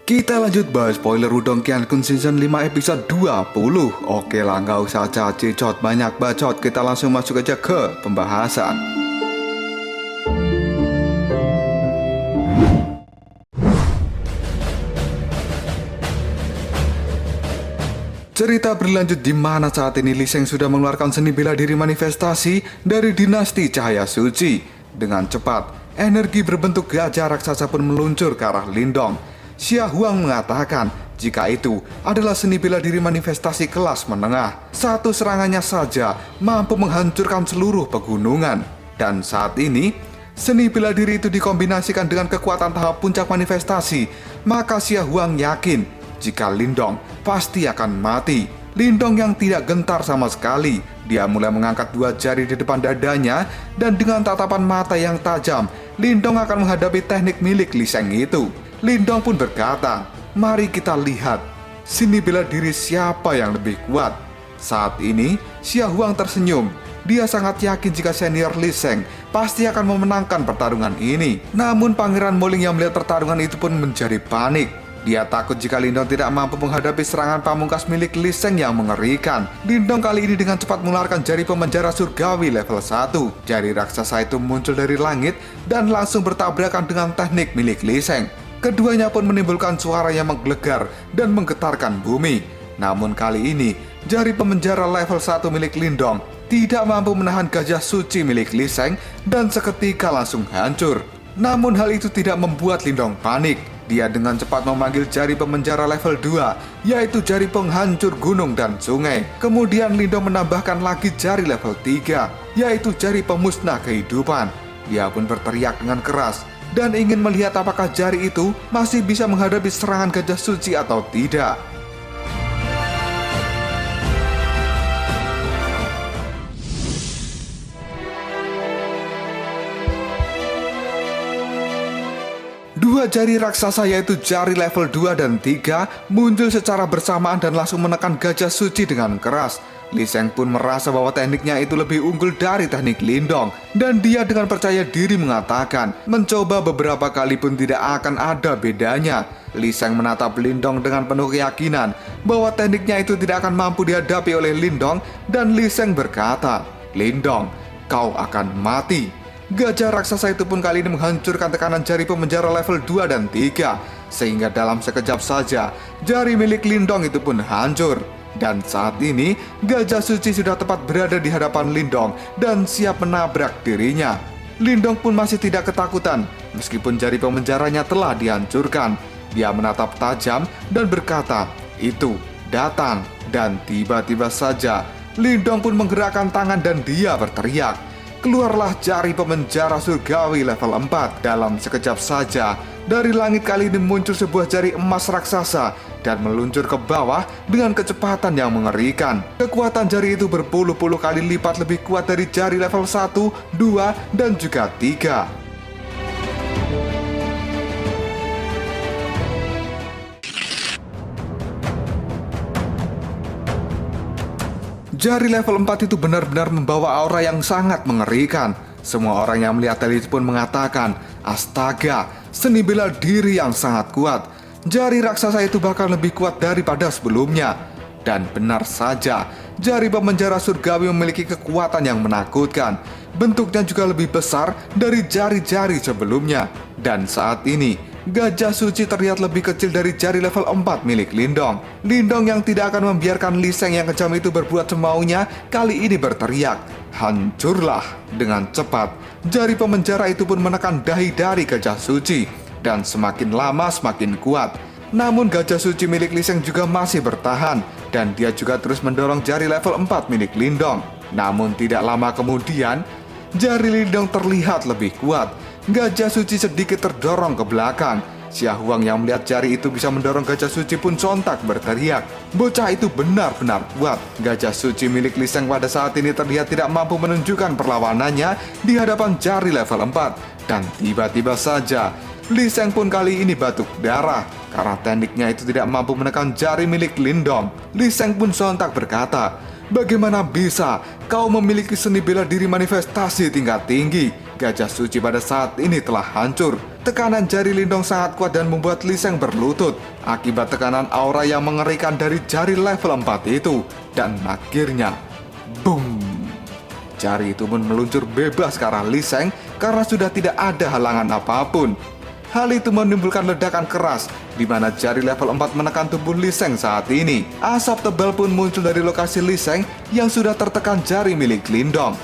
Kita lanjut bahas spoiler Wudong Qiankun Season 5 episode 20. Oke lah, nggak usah cacicot banyak bacot, kita langsung masuk aja ke pembahasan. Cerita berlanjut di mana saat ini Lee Seng sudah mengeluarkan seni bela diri manifestasi dari dinasti Cahaya Suci. Dengan cepat, energi berbentuk gajah raksasa pun meluncur ke arah Lindong. Xia Huang mengatakan jika itu adalah seni bela diri manifestasi kelas menengah. Satu serangannya saja mampu menghancurkan seluruh pegunungan. Dan saat ini, seni bela diri itu dikombinasikan dengan kekuatan tahap puncak manifestasi. Maka Xia Huang yakin jika Lindong pasti akan mati. Lindong yang tidak gentar sama sekali. Dia mulai mengangkat dua jari di depan dadanya dan dengan tatapan mata yang tajam, Lindong akan menghadapi teknik milik Lee Seng itu. Lindong pun berkata, "Mari kita lihat seni bela diri siapa yang lebih kuat." Saat ini, Xia Huang tersenyum. Dia sangat yakin jika senior Lee Seng pasti akan memenangkan pertarungan ini. Namun Pangeran Moling yang melihat pertarungan itu pun menjadi panik. Dia takut jika Lindong tidak mampu menghadapi serangan pamungkas milik Lee Seng yang mengerikan. Lindong kali ini dengan cepat mengeluarkan jari pemenjara surgawi level 1. Jari raksasa itu muncul dari langit dan langsung bertabrakan dengan teknik milik Lee Seng. Keduanya pun menimbulkan suara yang menggelegar dan menggetarkan bumi. Namun kali ini, jari pemenjara level 1 milik Lindong tidak mampu menahan gajah suci milik Lee Seng dan seketika langsung hancur. Namun hal itu tidak membuat Lindong panik. Dia dengan cepat memanggil jari pemenjara level 2, yaitu jari penghancur gunung dan sungai. Kemudian Lindong menambahkan lagi jari level 3, yaitu jari pemusnah kehidupan. Dia pun berteriak dengan keras dan ingin melihat apakah jari itu masih bisa menghadapi serangan gajah suci atau tidak. Dua jari raksasa yaitu jari level 2 dan 3 muncul secara bersamaan dan langsung menekan gajah suci dengan keras. Lee Seng pun merasa bahwa tekniknya itu lebih unggul dari teknik Lindong. Dan dia dengan percaya diri mengatakan, mencoba beberapa kali pun tidak akan ada bedanya. Lee Seng menatap Lindong dengan penuh keyakinan bahwa tekniknya itu tidak akan mampu dihadapi oleh Lindong. Dan Lee Seng berkata, "Lindong, kau akan mati." Gajah raksasa itu pun kali ini menghancurkan tekanan jari pemenjara level 2 dan 3. Sehingga dalam sekejap saja, jari milik Lindong itu pun hancur. Dan saat ini, gajah suci sudah tepat berada di hadapan Lindong dan siap menabrak dirinya. Lindong pun masih tidak ketakutan, meskipun jari pemenjaranya telah dihancurkan. Dia menatap tajam dan berkata, "Itu, datang." Dan tiba-tiba saja, Lindong pun menggerakkan tangan dan dia berteriak. Keluarlah jari pemenjara surgawi level 4. Dalam sekejap saja, dari langit kali ini muncul sebuah jari emas raksasa dan meluncur ke bawah dengan kecepatan yang mengerikan. Kekuatan jari itu berpuluh-puluh kali lipat lebih kuat dari jari level 1, 2, dan juga 3. Jari level 4 itu benar-benar membawa aura yang sangat mengerikan. Semua orang yang melihat hal itu pun mengatakan, "Astaga, seni bela diri yang sangat kuat." Jari raksasa itu bahkan lebih kuat daripada sebelumnya. Dan benar saja, jari pemenjara surgawi memiliki kekuatan yang menakutkan. Bentuknya juga lebih besar dari jari-jari sebelumnya. Dan saat ini, gajah suci terlihat lebih kecil dari jari level 4 milik Lindong. Lindong yang tidak akan membiarkan Lee Seng yang kejam itu berbuat semaunya, kali ini berteriak, "Hancurlah!" Dengan cepat, jari pemenjara itu pun menekan dahi dari gajah suci. Dan semakin lama semakin kuat. Namun gajah suci milik Lee Seng juga masih bertahan. Dan dia juga terus mendorong jari level 4 milik Lindong. Namun tidak lama kemudian, jari Lindong terlihat lebih kuat. Gajah suci sedikit terdorong ke belakang. Xia Huang yang melihat jari itu bisa mendorong gajah suci pun sontak berteriak, "Bocah itu benar-benar kuat." Gajah suci milik Lee Seng pada saat ini terlihat tidak mampu menunjukkan perlawanannya di hadapan jari level 4. Dan tiba-tiba saja, Lee Seng pun kali ini batuk darah karena tekniknya itu tidak mampu menekan jari milik Lindong. Lee Seng pun sontak berkata, "Bagaimana bisa kau memiliki seni bela diri manifestasi tingkat tinggi? Gajah suci pada saat ini telah hancur. Tekanan jari Lindong sangat kuat dan membuat Lee Seng berlutut akibat tekanan aura yang mengerikan dari jari level 4 itu. Dan akhirnya, boom! Jari itu pun meluncur bebas ke arah Lee Seng karena sudah tidak ada halangan apapun. Hal itu menimbulkan ledakan keras di mana jari level 4 menekan tubuh Lee Seng saat ini. Asap tebal pun muncul dari lokasi Lee Seng yang sudah tertekan jari milik Lindong.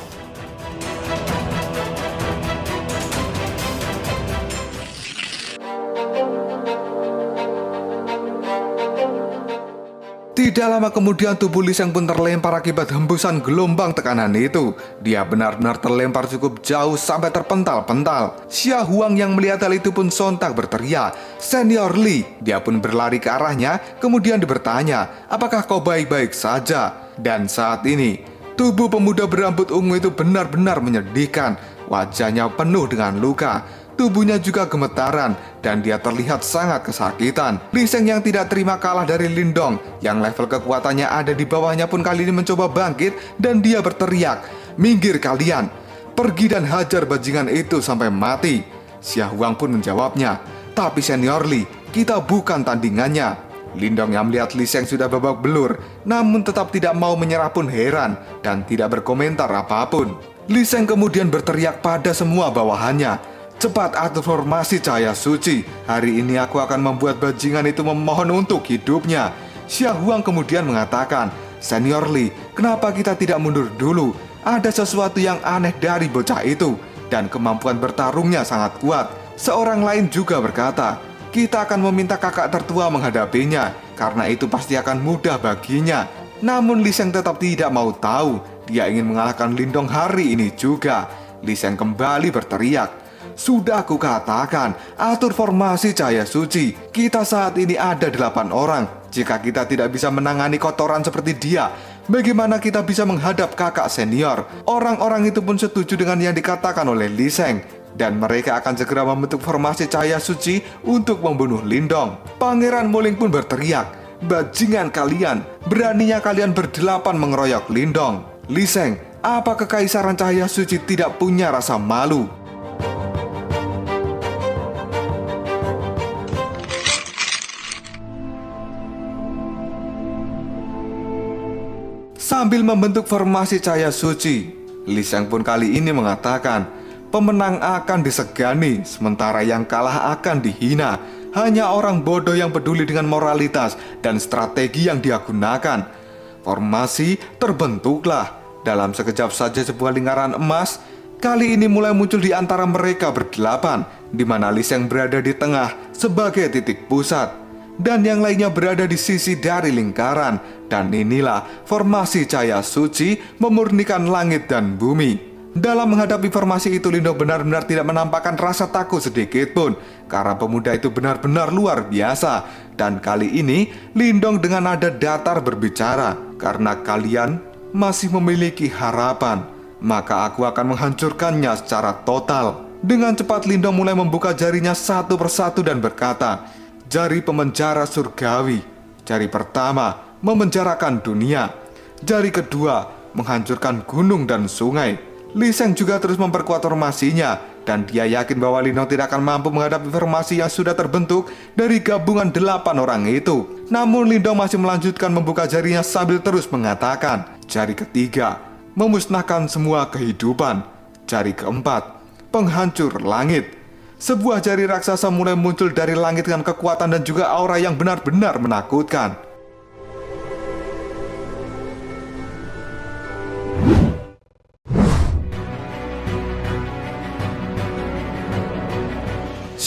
Tidak lama kemudian tubuh Lee Seng pun terlempar akibat hembusan gelombang tekanan itu. Dia benar-benar terlempar cukup jauh sampai terpental-pental. Xia Huang yang melihat hal itu pun sontak berteriak, "Senior Lee!" Dia pun berlari ke arahnya, kemudian bertanya, "Apakah kau baik-baik saja?" Dan saat ini, tubuh pemuda berambut ungu itu benar-benar menyedihkan. Wajahnya penuh dengan luka. Tubuhnya juga gemetaran dan dia terlihat sangat kesakitan. Lee Seng yang tidak terima kalah dari Lindong, yang level kekuatannya ada di bawahnya pun kali ini mencoba bangkit dan dia berteriak, "Minggir kalian! Pergi dan hajar bajingan itu sampai mati!" Xia Huang pun menjawabnya, "Tapi Senior Lee, kita bukan tandingannya." Lindong yang melihat Lee Seng sudah babak belur, namun tetap tidak mau menyerah pun heran dan tidak berkomentar apapun. Lee Seng kemudian berteriak pada semua bawahannya, "Cepat atur formasi cahaya suci. Hari ini aku akan membuat bajingan itu memohon untuk hidupnya." Xia Huang kemudian mengatakan, "Senior Lee, kenapa kita tidak mundur dulu? Ada sesuatu yang aneh dari bocah itu dan kemampuan bertarungnya sangat kuat." Seorang lain juga berkata, "Kita akan meminta kakak tertua menghadapinya karena itu pasti akan mudah baginya." Namun Lee Seng tetap tidak mau tahu. Dia ingin mengalahkan Lindong hari ini juga. Lee Seng kembali berteriak, "Sudah aku katakan, atur formasi cahaya suci. Kita saat ini ada 8 orang. Jika kita tidak bisa menangani kotoran seperti dia, bagaimana kita bisa menghadap kakak senior?" Orang-orang itu pun setuju dengan yang dikatakan oleh Lee Seng, dan mereka akan segera membentuk formasi cahaya suci untuk membunuh Lindong. Pangeran Muling pun berteriak, "Bajingan kalian, beraninya kalian berdelapan mengeroyok Lindong." Lee Seng, apa kekaisaran cahaya suci tidak punya rasa malu? Sambil membentuk formasi cahaya suci, Lee Seng pun kali ini mengatakan, pemenang akan disegani, sementara yang kalah akan dihina. Hanya orang bodoh yang peduli dengan moralitas dan strategi yang dia gunakan. Formasi terbentuklah. Dalam sekejap saja sebuah lingkaran emas, kali ini mulai muncul di antara mereka berdelapan, di mana Lee Seng berada di tengah sebagai titik pusat, dan yang lainnya berada di sisi dari lingkaran. Dan inilah formasi cahaya suci memurnikan langit dan bumi. Dalam menghadapi formasi itu, Lindong benar-benar tidak menampakkan rasa takut sedikit pun, karena pemuda itu benar-benar luar biasa. Dan kali ini Lindong dengan nada datar berbicara, "Karena kalian masih memiliki harapan, maka aku akan menghancurkannya secara total." Dengan cepat Lindong mulai membuka jarinya satu persatu dan berkata, "Jari pemenjara surgawi. Jari pertama memenjarakan dunia. Jari kedua menghancurkan gunung dan sungai." Lee Seng juga terus memperkuat formasinya, dan dia yakin bahwa Lindong tidak akan mampu menghadapi formasi yang sudah terbentuk dari gabungan 8 orang itu. Namun Lindong masih melanjutkan membuka jarinya sambil terus mengatakan, "Jari ketiga memusnahkan semua kehidupan. Jari keempat penghancur langit." Sebuah jari raksasa mulai muncul dari langit dengan kekuatan dan juga aura yang benar-benar menakutkan.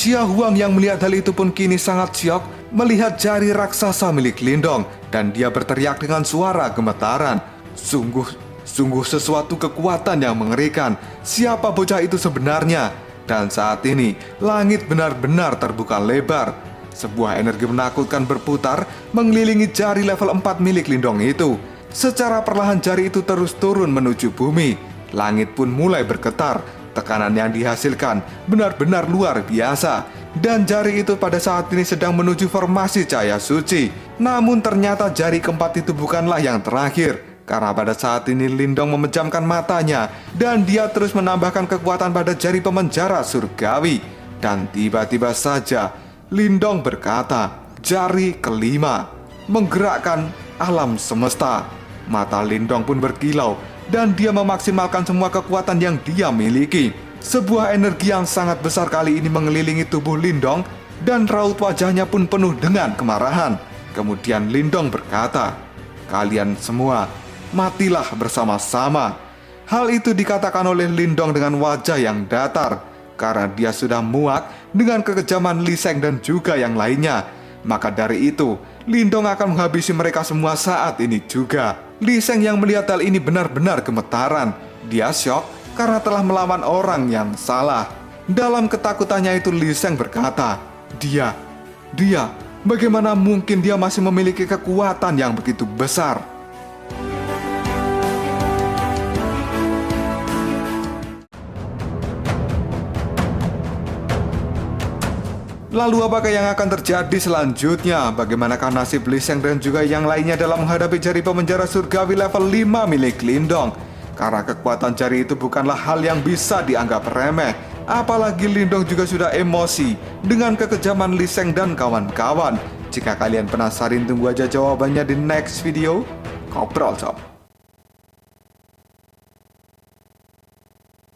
Xia Huang yang melihat hal itu pun kini sangat syok melihat jari raksasa milik Lindong, dan dia berteriak dengan suara gemetaran, Sungguh sesuatu kekuatan yang mengerikan. Siapa bocah itu sebenarnya?" Dan saat ini langit benar-benar terbuka lebar. Sebuah energi menakutkan berputar mengelilingi jari level 4 milik Lindong itu. Secara perlahan jari itu terus turun menuju bumi. Langit pun mulai bergetar. Tekanan yang dihasilkan benar-benar luar biasa. Dan jari itu pada saat ini sedang menuju formasi cahaya suci. Namun ternyata jari keempat itu bukanlah yang terakhir. Karena pada saat ini Lindong memejamkan matanya dan dia terus menambahkan kekuatan pada jari pemenjara surgawi. Dan tiba-tiba saja Lindong berkata, jari kelima menggerakkan alam semesta. Mata Lindong pun berkilau dan dia memaksimalkan semua kekuatan yang dia miliki. Sebuah energi yang sangat besar kali ini mengelilingi tubuh Lindong dan raut wajahnya pun penuh dengan kemarahan. Kemudian Lindong berkata, kalian semua matilah bersama-sama. Hal itu dikatakan oleh Lindong dengan wajah yang datar karena dia sudah muak dengan kekejaman Lee Seng dan juga yang lainnya. Maka dari itu, Lindong akan menghabisi mereka semua saat ini juga. Lee Seng yang melihat hal ini benar-benar gemetaran. Dia syok karena telah melawan orang yang salah. Dalam ketakutannya itu Lee Seng berkata, Dia, bagaimana mungkin dia masih memiliki kekuatan yang begitu besar? Lalu apakah yang akan terjadi selanjutnya? Bagaimanakah nasib Lee Seng dan juga yang lainnya dalam menghadapi jari pemenjara surgawi level 5 milik Lindong? Karena kekuatan jari itu bukanlah hal yang bisa dianggap remeh. Apalagi Lindong juga sudah emosi dengan kekejaman Lee Seng dan kawan-kawan. Jika kalian penasaran, tunggu aja jawabannya di next video. Ngobrol sob.